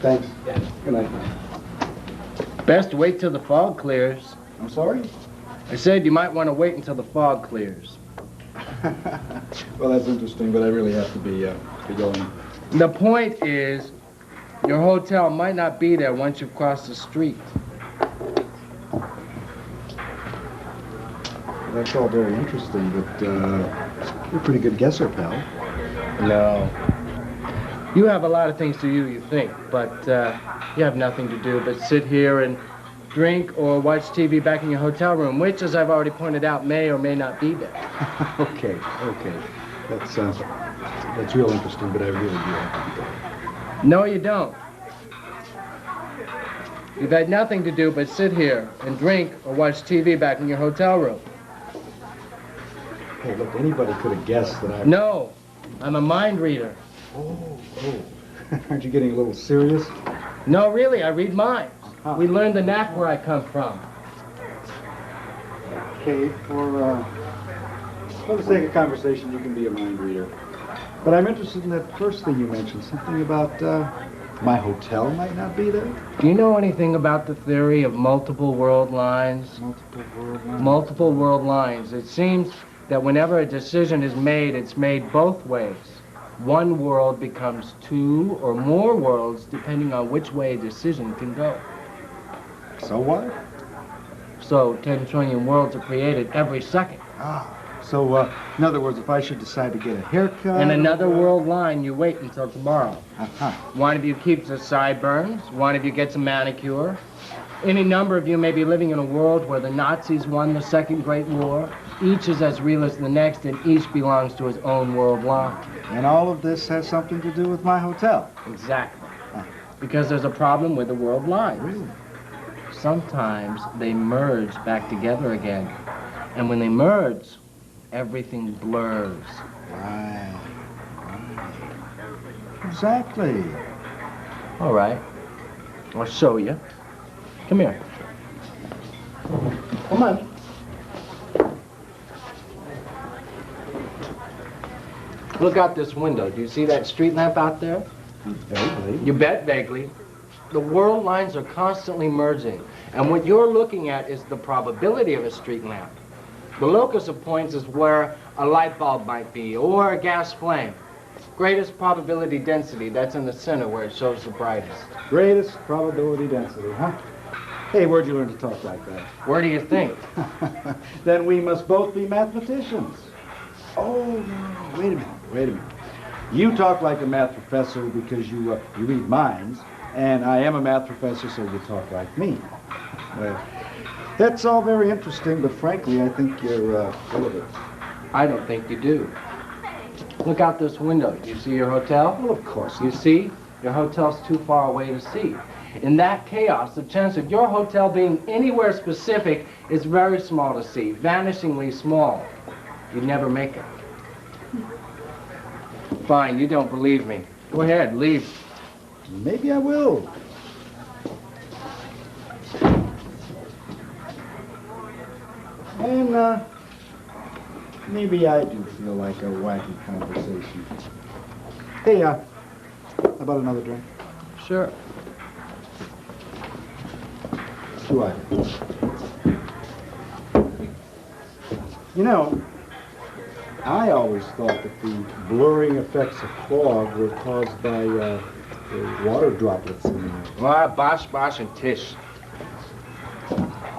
Thanks. Good night. Best wait till the fog clears. I'm sorry? I said you might want to wait until the fog clears. Well, that's interesting, but I really have to be going. The point is, your hotel might not be there once you've crossed the street. That's all very interesting, but you're a pretty good guesser, pal. No. You have a lot of things to do, you think, but you have nothing to do but sit here and drink or watch TV back in your hotel room, which, as I've already pointed out, may or may not be there. Okay. That's real interesting, but I really do have to go. No, you don't. You've had nothing to do but sit here and drink or watch TV back in your hotel room. Hey, look, anybody could have guessed that I... No, I'm a mind reader. Oh. Aren't you getting a little serious? No, really, I read minds. We learned the knack where I come from. Okay, for the sake of conversation, you can be a mind reader. But I'm interested in that first thing you mentioned, something about my hotel might not be there. Do you know anything about the theory of multiple world lines? Multiple world lines? Multiple world lines. It seems that whenever a decision is made, it's made both ways. One world becomes two or more worlds, depending on which way a decision can go. So what? So 10 trillion worlds are created every second. So, in other words, if I should decide to get a haircut... In another world line, you wait until tomorrow. One of you keeps the sideburns, one of you gets a manicure. Any number of you may be living in a world where the Nazis won the Second Great War. Each is as real as the next, and each belongs to his own world line. And all of this has something to do with my hotel? Exactly. Because there's a problem with the world lines. Really? Sometimes they merge back together again. And when they merge, everything blurs. Right. Exactly. All right. I'll show you. Come here. Come on. Look out this window. Do you see that street lamp out there? Vaguely. You bet vaguely. The world lines are constantly merging. And what you're looking at is the probability of a street lamp. The locus of points is where a light bulb might be, or a gas flame. Greatest probability density, that's in the center where it shows the brightest. Greatest probability density, huh? Hey, where'd you learn to talk like that? Where do you think? Then we must both be mathematicians. Oh, no, wait a minute. You talk like a math professor because you read minds, and I am a math professor, so you talk like me. Well, that's all very interesting, but frankly, I think you're full of it. I don't think you do. Look out this window. Do you see your hotel? Well, of course. You see? Your hotel's too far away to see. In that chaos, the chance of your hotel being anywhere specific is very small to see, vanishingly small. You'd never make it. Fine, you don't believe me. Go ahead, leave. Maybe I will. And, maybe I do feel like a wacky conversation. Hey, how about another drink? Sure. Do I? You know, I always thought that the blurring effects of fog were caused by the water droplets in there. Well, bosh, and tish.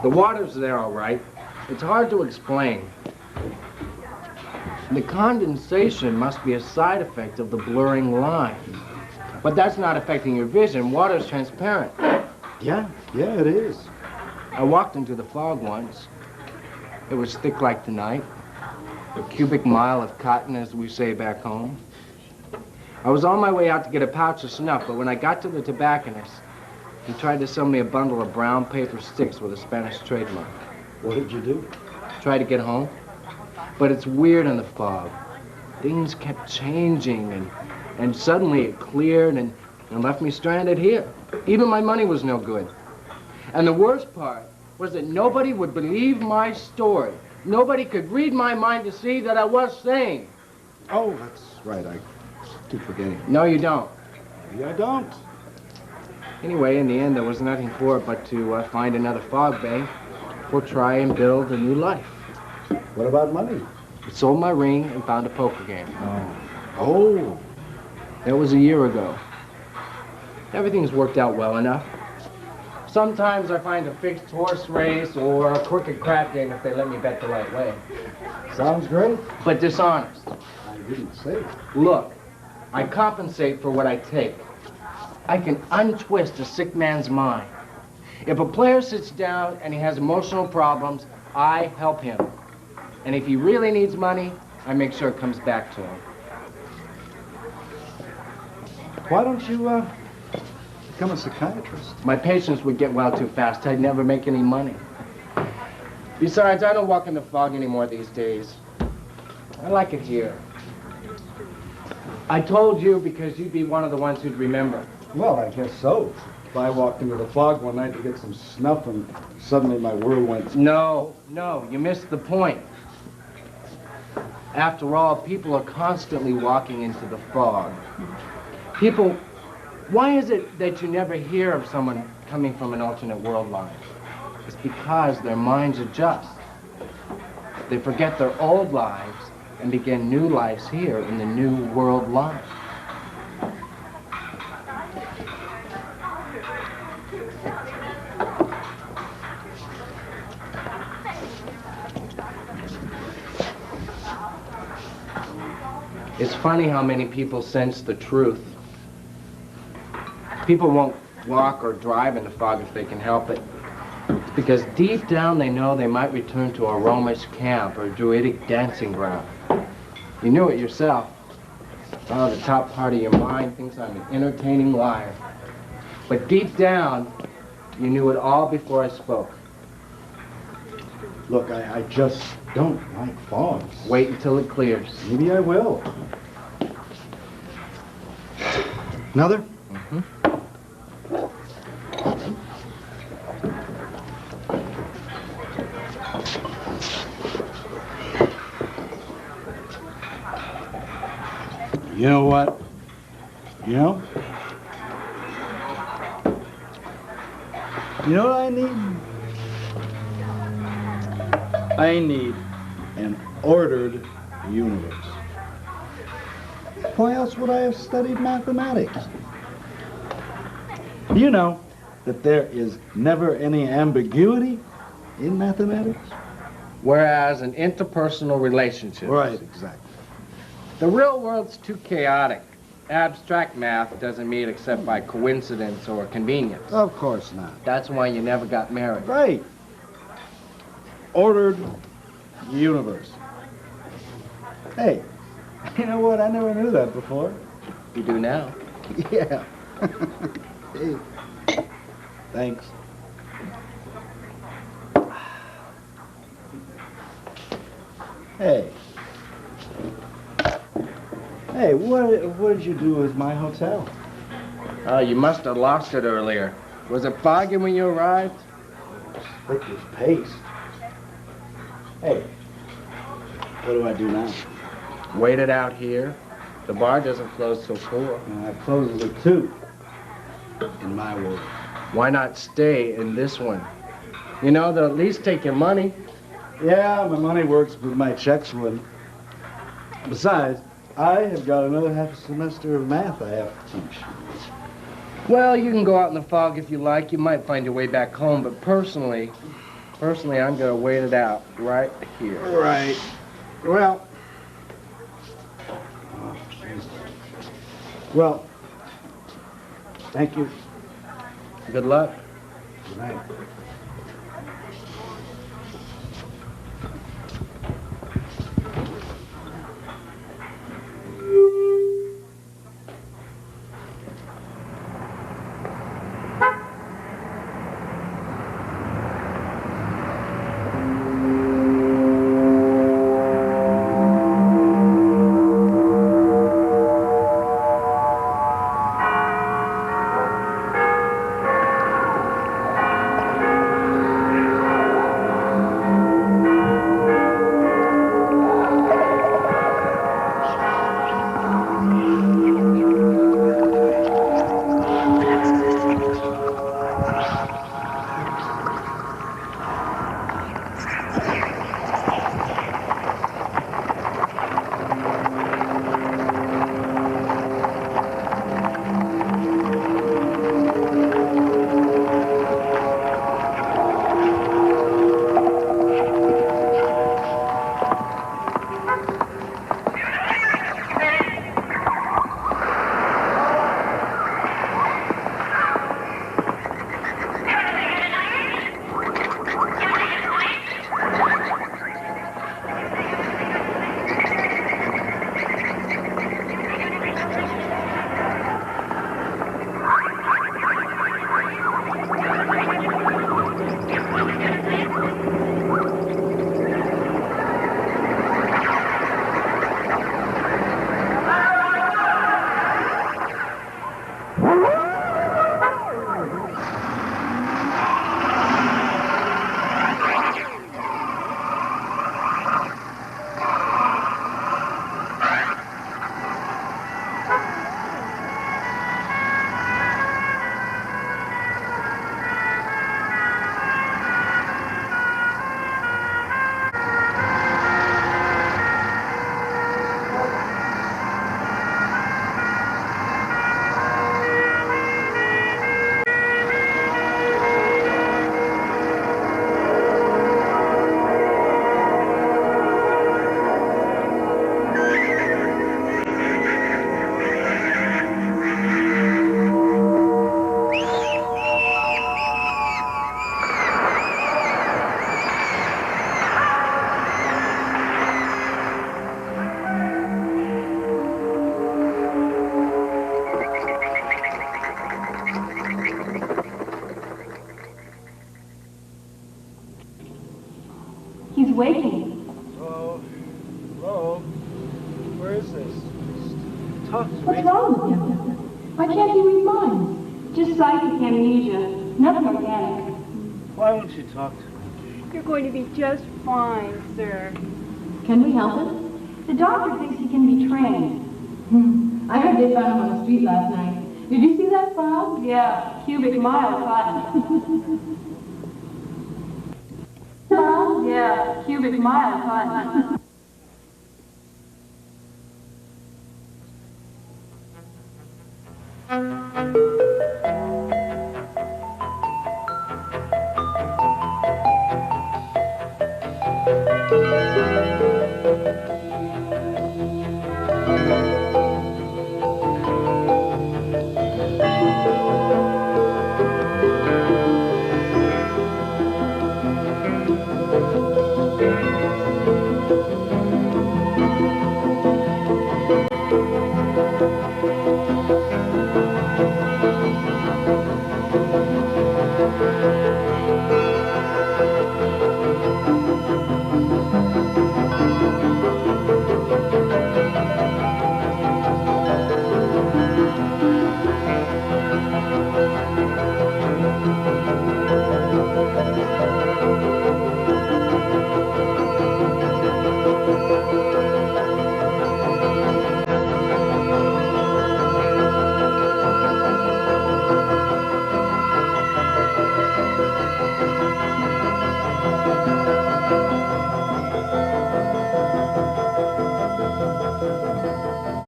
The water's there, all right. It's hard to explain. The condensation must be a side effect of the blurring lines. But that's not affecting your vision. Water's transparent. Yeah, it is. I walked into the fog once. It was thick like the night. A cubic mile of cotton, as we say back home. I was on my way out to get a pouch of snuff, but when I got to the tobacconist, he tried to sell me a bundle of brown paper sticks with a Spanish trademark. What did you do? Tried to get home, but it's weird in the fog. Things kept changing, and suddenly it cleared and left me stranded here. Even my money was no good. And the worst part was that nobody would believe my story. Nobody could read my mind to see that I was sane. Oh, that's right. I keep forgetting. No, you don't. Maybe I don't. Anyway, in the end, there was nothing for it but to find another fog bay or try and build a new life. What about money? I sold my ring and found a poker game. Oh. That was a year ago. Everything's worked out well enough. Sometimes I find a fixed horse race or a crooked crap game if they let me bet the right way. Sounds great. But dishonest. I didn't say it. Look, I compensate for what I take. I can untwist a sick man's mind. If a player sits down and he has emotional problems, I help him. And if he really needs money, I make sure it comes back to him. Why don't you become a psychiatrist? My patients would get well too fast. I'd never make any money. Besides, I don't walk in the fog anymore these days. I like it here. I told you because you'd be one of the ones who'd remember. Well, I guess so. If I walked into the fog one night to get some snuff and suddenly my world went... No, you missed the point. After all, people are constantly walking into the fog. People, why is it that you never hear of someone coming from an alternate world line? It's because their minds adjust. They forget their old lives and begin new lives here in the new world line. It's funny how many people sense the truth. People won't walk or drive in the fog if they can help it. It's because deep down they know they might return to a Romish camp or a Druidic dancing ground. You knew it yourself. Oh, the top part of your mind thinks I'm an entertaining liar. But deep down, you knew it all before I spoke. Look, I just don't like fogs. Wait until it clears. Maybe I will. Another? Mm-hmm. You know what? You know? You know what I need? I need an ordered universe. Why else would I have studied mathematics? You know that there is never any ambiguity in mathematics? Whereas an interpersonal relationship. Right, exactly. The real world's too chaotic. Abstract math doesn't meet except by coincidence or convenience. Of course not. That's why you never got married. Right. Ordered universe. Hey, you know what? I never knew that before. You do now. Yeah. Hey. Thanks. Hey. Hey, what did you do with my hotel? Oh, you must have lost it earlier. Was it foggy when you arrived? Thick as paste. Hey, what do I do now? Wait it out here. The bar doesn't close till 4. It closes at 2. In my world. Why not stay in this one? You know, they'll at least take your money. Yeah, my money works, but my checks wouldn't. Besides, I have got another half a semester of math I have to teach. Well, you can go out in the fog if you like. You might find your way back home, but personally, I'm gonna wait it out right here. Right. Well. Oh, Jesus. Well, Thank you. Good luck. Good night. He's waking. Hello? Hello? Where is this? Just talk to What's me. wrong with him? Why can't he read minds? Just psychic amnesia. Nothing organic. Why won't you talk to me? You're going to be just fine, sir. Can we help him? The doctor thinks he can be trained. I heard they found him on the street last night. Did you see that file? Yeah, cubic mile cotton. Yeah, cubic mile cotton.